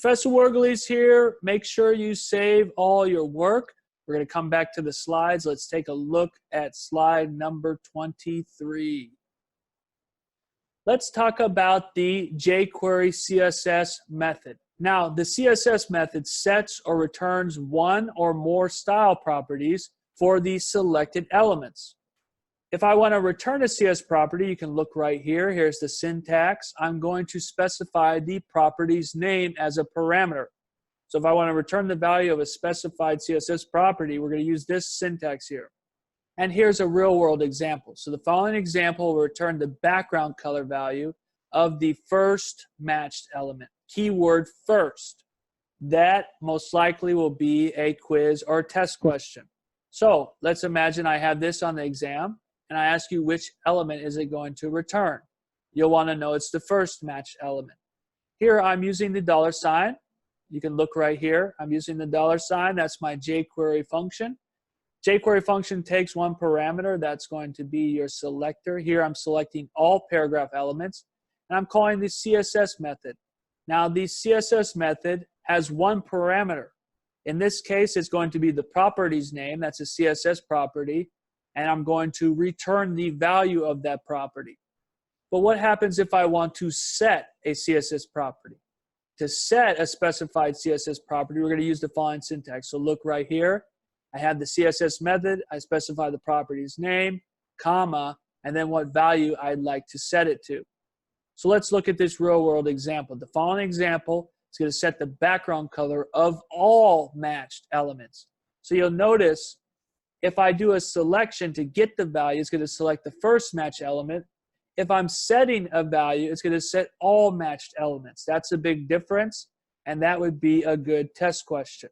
Professor Wergeles here. Make sure you save all your work. We're going to come back to the slides. Let's take a look at slide number 23. Let's talk about the jQuery CSS method. Now, the CSS method sets or returns one or more style properties for the selected elements. If I want to return a CS property, you can look right here. Here's the syntax. I'm going to specify the property's name as a parameter. So if I want to return the value of a specified CSS property, we're going to use this syntax here. And here's a real-world example. So the following example will return the background color value of the first matched element. Keyword first. That most likely will be a quiz or test question. So let's imagine I have this on the exam, and I ask you which element is it going to return. You'll want to know it's the first matched element. Here I'm using the $. You can look right here. I'm using the $. That's my jQuery function. jQuery function takes one parameter. That's going to be your selector. Here I'm selecting all paragraph elements, and I'm calling the CSS method. Now the CSS method has one parameter. In this case, it's going to be the property's name. That's a CSS property. And I'm going to return the value of that property. But what happens if I want to set a CSS property? To set a specified CSS property, we're going to use the following syntax. So look right here. I have the CSS method. I specify the property's name, comma, and then what value I'd like to set it to. So let's look at this real-world example. The following example is going to set the background color of all matched elements. So you'll notice if I do a selection to get the value, it's going to select the first matched element. If I'm setting a value, it's going to set all matched elements. That's a big difference, and that would be a good test question.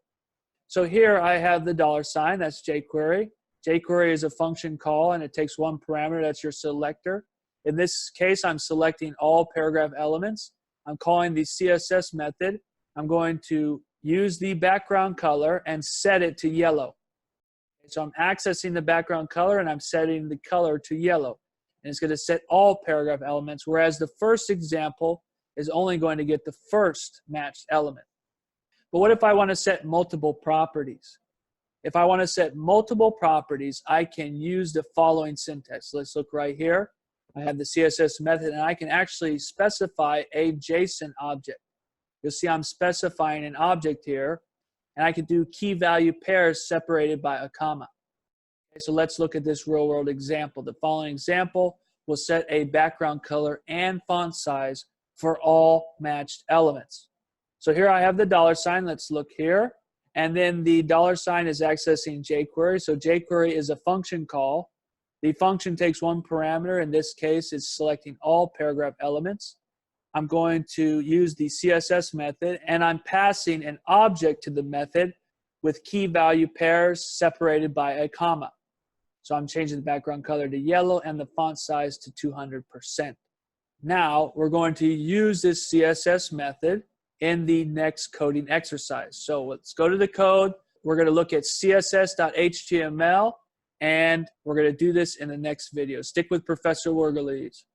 So here I have the $. That's jQuery. jQuery is a function call, and it takes one parameter. That's your selector. In this case, I'm selecting all paragraph elements. I'm calling the CSS method. I'm going to use the background color and set it to yellow. So I'm accessing the background color and I'm setting the color to yellow. And it's going to set all paragraph elements, whereas the first example is only going to get the first matched element. But what if I want to set multiple properties? If I want to set multiple properties, I can use the following syntax. Let's look right here. I have the CSS method, and I can actually specify a JSON object. You'll see I'm specifying an object here. And I can do key value pairs separated by a comma. Okay, so let's look at this real world example. The following example will set a background color and font size for all matched elements. So here I have the $. Let's look here. And then the $sign is accessing jQuery. So jQuery is a function call. The function takes one parameter. In this case, it's selecting all paragraph elements. I'm going to use the CSS method, and I'm passing an object to the method with key value pairs separated by a comma. So I'm changing the background color to yellow and the font size to 200%. Now we're going to use this CSS method in the next coding exercise. So let's go to the code. We're going to look at css.html, and we're going to do this in the next video. Stick with Professor Wergeles.